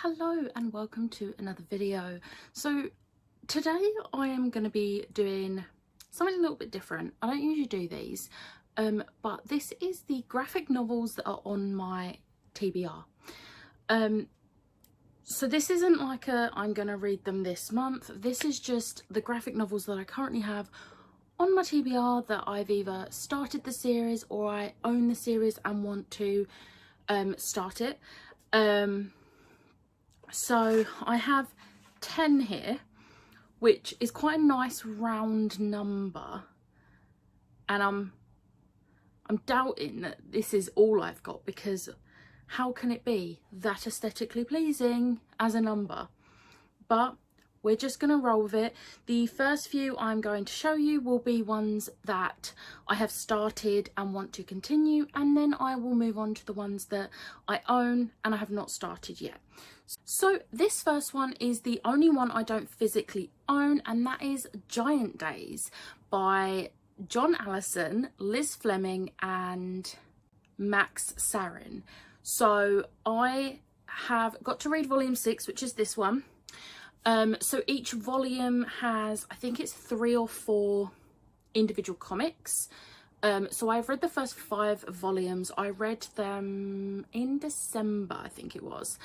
Hello and welcome to another video. So today I am going to be doing something a little bit different. I don't usually do these, but this is the graphic novels that are on my TBR. So this isn't like I'm going to read them this month. This is just the graphic novels that I currently have on my TBR that I've either started the series or I own the series and want to start it. So I have 10 here, which is quite a nice round number, and I'm doubting that this is all I've got, because how can it be that aesthetically pleasing as a number? But we're just going to roll with it. The first few I'm going to show you will be ones that I have started and want to continue, and then I will move on to the ones that I own and I have not started yet. So this first one is the only one I don't physically own, and that is Giant Days by John Allison, Liz Fleming and Max Sarin. So I have got to read volume 6, which is this one. So each volume has, I think it's 3 or 4 individual comics. So I've read the first 5 volumes. I read them in December, I think it was,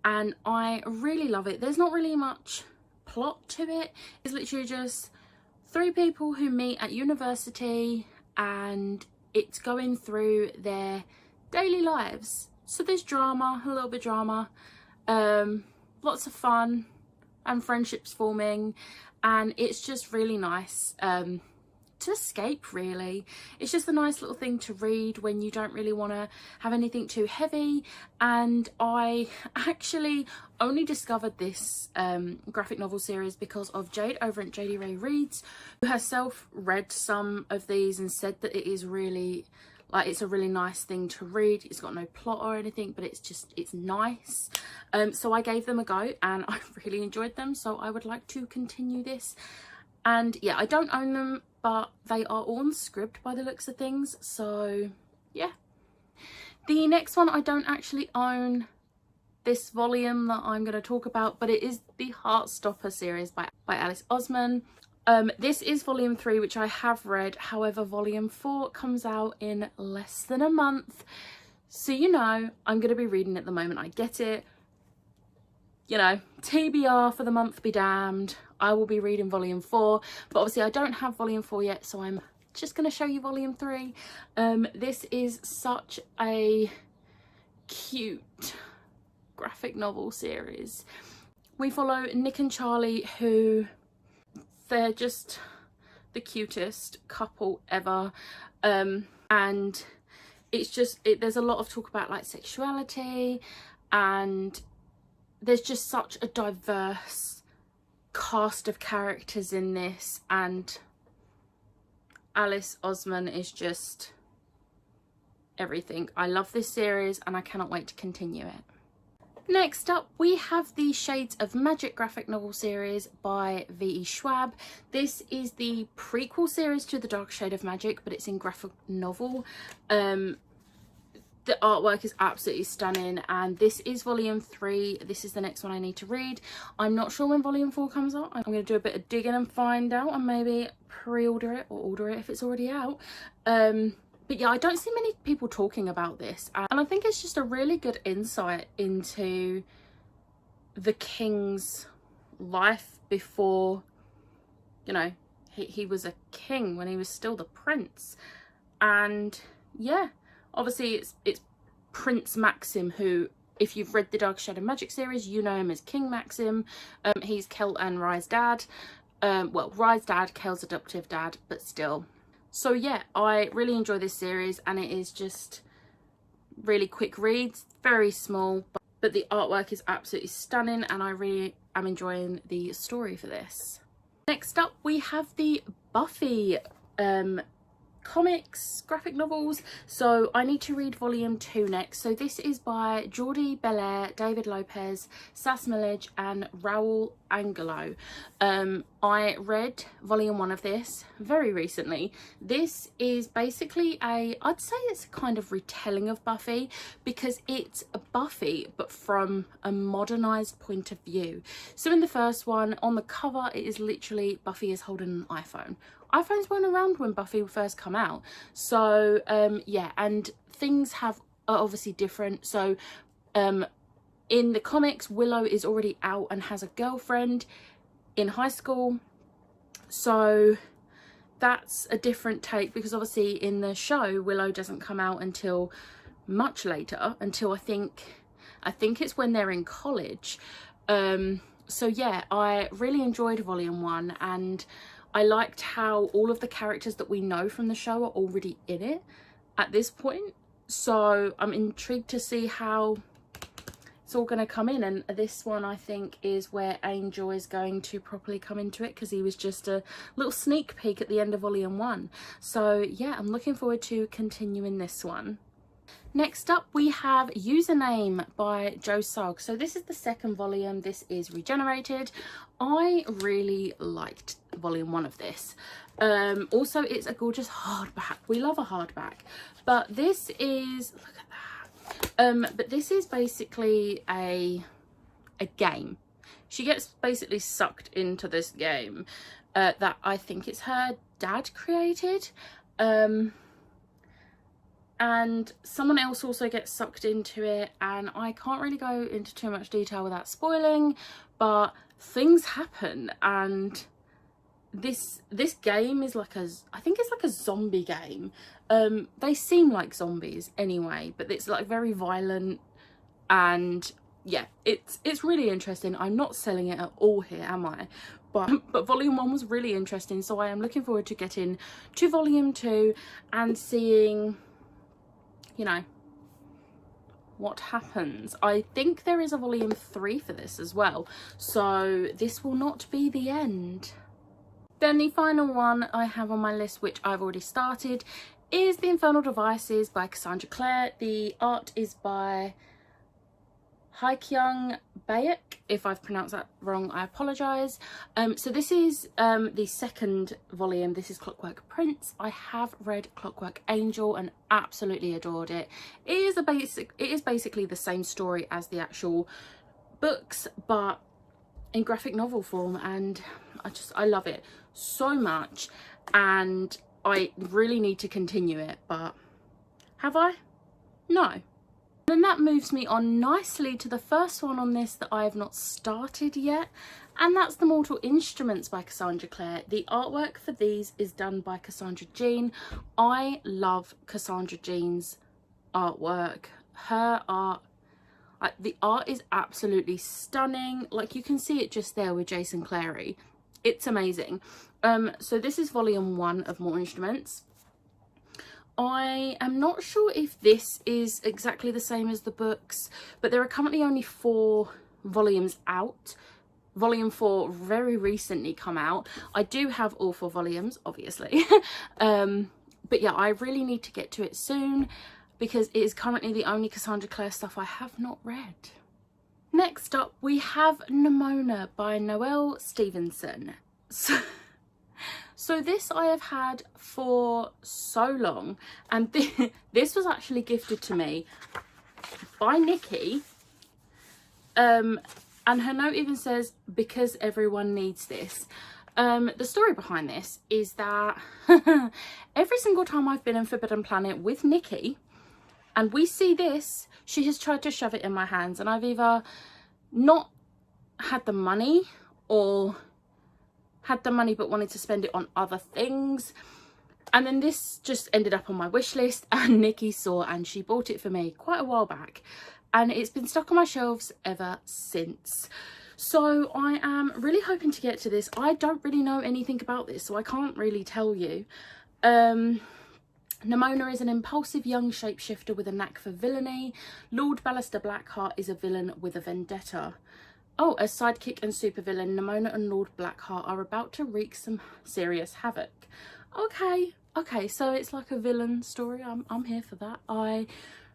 and I really love it. There's not really much plot to it. It's literally just 3 people who meet at university, and it's going through their daily lives. So there's drama, a little bit of drama, lots of fun and friendships forming, and it's just really nice to escape, really. It's just a nice little thing to read when you don't really want to have anything too heavy. And I actually only discovered this graphic novel series because of Jade over at JD Ray Reads, who herself read some of these and said that it is really, like, it's a really nice thing to read. It's got no plot or anything, but it's nice. So I gave them a go and I really enjoyed them, so I would like to continue this. And yeah, I don't own them, but they are all on Scribd by the looks of things, so yeah. The next one, I don't actually own this volume that I'm going to talk about, but it is the Heartstopper series by Alice Oseman. This is volume 3, which I have read. However, volume 4 comes out in less than a month, so you know I'm going to be reading it at the moment I get it. You know, TBR for the month be damned, I will be reading volume 4, but obviously I don't have volume 4 yet, so I'm just going to show you volume 3. This is such a cute graphic novel series. We follow Nick and Charlie, who, they're just the cutest couple ever, and it's just, there's a lot of talk about like sexuality, and there's just such a diverse cast of characters in this, and Alice Oseman is just everything. I love this series and I cannot wait to continue it. Next up, we have the Shades of Magic graphic novel series by V.E. Schwab. This is the prequel series to The Dark Shade of Magic, but it's in graphic novel. The artwork is absolutely stunning, and this is volume 3. This is the next one I need to read. I'm not sure when volume 4 comes out. I'm going to do a bit of digging and find out, and maybe pre-order it or order it if it's already out. But yeah, I don't see many people talking about this, and I think it's just a really good insight into the king's life before, you know, he was a king, when he was still the prince. And yeah, obviously it's Prince Maxim, who, if you've read the Dark Shade of Magic series, you know him as King Maxim. He's Kel and Rye's dad. Well, Rye's dad, Kel's adoptive dad, but still. So yeah, I really enjoy this series, and it is just really quick reads, very small, but the artwork is absolutely stunning, and I really am enjoying the story for this. Next up, we have the Buffy comics, graphic novels, so I need to read volume 2 next. So this is by Jordi Belair, David Lopez, Sas Milledge and Raul Angelo. I read volume 1 of this very recently. This is basically I'd say it's a kind of retelling of Buffy, because it's a Buffy but from a modernized point of view. So in the first one, on the cover, it is literally Buffy is holding an iPhone. iPhones weren't around when Buffy first come out, so yeah, and things are obviously different. So in the comics, Willow is already out and has a girlfriend in high school, so that's a different take, because obviously in the show Willow doesn't come out until much later, until I think it's when they're in college. So yeah, I really enjoyed volume 1, and I liked how all of the characters that we know from the show are already in it at this point. So I'm intrigued to see how it's all going to come in. And this one, I think, is where Angel is going to properly come into it, because he was just a little sneak peek at the end of volume 1. So yeah, I'm looking forward to continuing this one. Next up, we have Username by Joe Sugg. So this is the second volume. This is Regenerated. I really liked volume 1 of this. Also, it's a gorgeous hardback. We love a hardback. But this is, look at that. But this is basically a game. She gets basically sucked into this game that I think it's her dad created. And someone else also gets sucked into it, and I can't really go into too much detail without spoiling, but things happen. And this game is like I think it's like a zombie game. They seem like zombies anyway, but it's like very violent, and yeah, it's really interesting. I'm not selling it at all here, am I? But volume 1 was really interesting, so I am looking forward to getting to volume 2 and seeing, you know, what happens. I think there is a volume 3 for this as well, so this will not be the end. Then the final one I have on my list, which I've already started, is The Infernal Devices by Cassandra Clare. The art is by Haikyung Baek. If I've pronounced that wrong, I apologise. So this is the second volume. This is Clockwork Prince. I have read Clockwork Angel and absolutely adored it. It is basically the same story as the actual books, but in graphic novel form, and I love it so much, and I really need to continue it, but have I? No. And that moves me on nicely to the first one on this that I have not started yet, and that's The Mortal Instruments by Cassandra Clare. The artwork for these is done by Cassandra Jean. I love Cassandra Jean's artwork. Her art, the art is absolutely stunning. Like, you can see it just there with Jason Clary. It's amazing. So this is volume 1 of Mortal Instruments. I am not sure if this is exactly the same as the books, but there are currently only 4 volumes out. Volume 4 very recently come out. I do have all 4 volumes, obviously. But yeah, I really need to get to it soon, because it is currently the only Cassandra Clare stuff I have not read. Next up, we have Nimona by Noelle Stevenson. So this I have had for so long, and this was actually gifted to me by Nikki, and her note even says, because everyone needs this. The story behind this is that every single time I've been in Forbidden Planet with Nikki and we see this, she has tried to shove it in my hands, and I've either not had the money or had the money but wanted to spend it on other things. And then this just ended up on my wish list, and Nikki saw and she bought it for me quite a while back, and it's been stuck on my shelves ever since. So I am really hoping to get to this. I don't really know anything about this, so I can't really tell you. Nimona is an impulsive young shapeshifter with a knack for villainy. Lord Ballister Blackheart is a villain with a vendetta. Oh, as sidekick and supervillain, Nimona and Lord Blackheart are about to wreak some serious havoc. Okay, Okay, so it's like a villain story. I'm here for that. I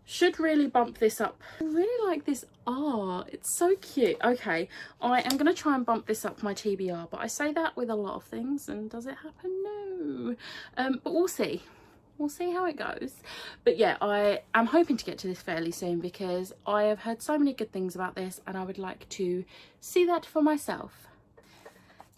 should really bump this up. I really like this art. It's so cute. Okay, I am going to try and bump this up my TBR, but I say that with a lot of things, and does it happen? No. But we'll see. We'll see how it goes. But yeah, I am hoping to get to this fairly soon because I have heard so many good things about this and I would like to see that for myself.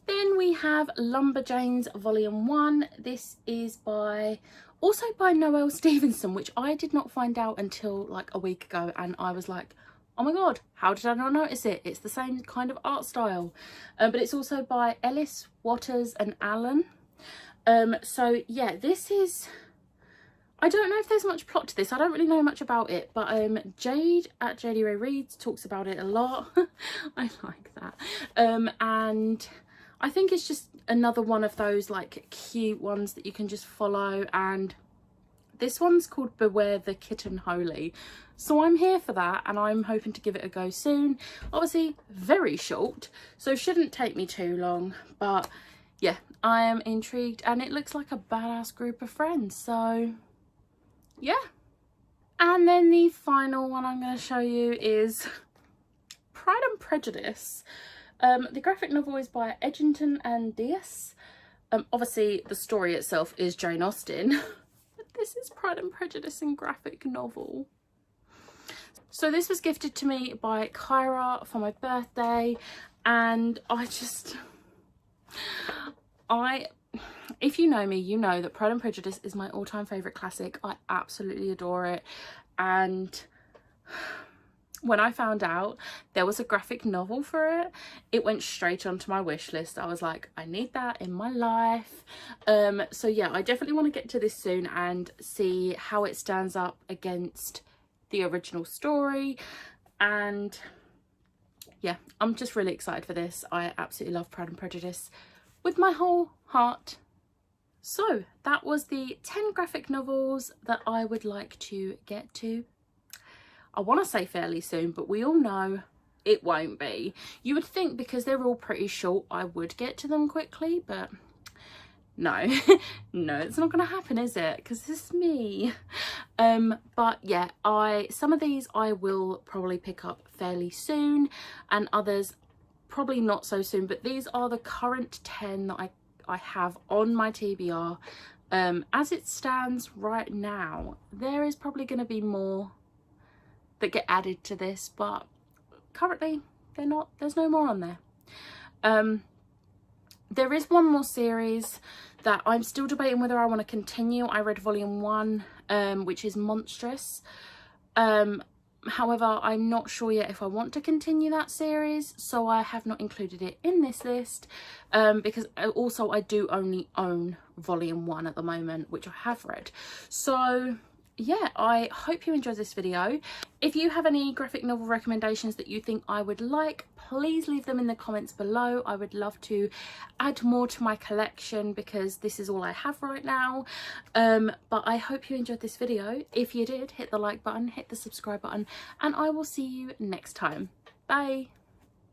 Then we have Lumberjanes Volume 1. This is also by Noelle Stevenson, which I did not find out until like a week ago, and I was like, oh my god, how did I not notice it? It's the same kind of art style. But it's also by Ellis, Waters and Allen. So yeah, this is... I don't know if there's much plot to this. I don't really know much about it, but Jade at JD Ray Reads talks about it a lot. I like that. And I think it's just another one of those like cute ones that you can just follow, and this one's called Beware the Kitten Holy. So I'm here for that and I'm hoping to give it a go soon. Obviously very short, so shouldn't take me too long, but yeah, I am intrigued and it looks like a badass group of friends, so yeah. And then the final one I'm going to show you is Pride and Prejudice. The graphic novel is by Edginton and Diaz. Obviously the story itself is Jane Austen, but this is Pride and Prejudice in graphic novel. So this was gifted to me by Kyra for my birthday, and if you know me, you know that Pride and Prejudice is my all-time favourite classic. I absolutely adore it, and when I found out there was a graphic novel for it, it went straight onto my wish list. I was like, I need that in my life. So yeah, I definitely want to get to this soon and see how it stands up against the original story. And yeah, I'm just really excited for this. I absolutely love Pride and Prejudice with my whole heart. So that was the 10 graphic novels that I would like to get to. I want to say fairly soon, but we all know it won't be. You would think because they're all pretty short I would get to them quickly, but no. No, it's not going to happen, is it? Because this is me. But yeah, some of these I will probably pick up fairly soon, and others probably not so soon, but these are the current 10 that I have on my TBR. As it stands right now, there is probably going to be more that get added to this, but currently there's no more on there. There is one more series that I'm still debating whether I want to continue. I read volume 1, which is Monstrous. However, I'm not sure yet if I want to continue that series, so I have not included it in this list, because also I do only own volume 1 at the moment, which I have read. So yeah, I hope you enjoyed this video. If you have any graphic novel recommendations that you think I would like, please leave them in the comments below. I would love to add more to my collection because this is all I have right now. But I hope you enjoyed this video. If you did, hit the like button, hit the subscribe button, and I will see you next time. Bye.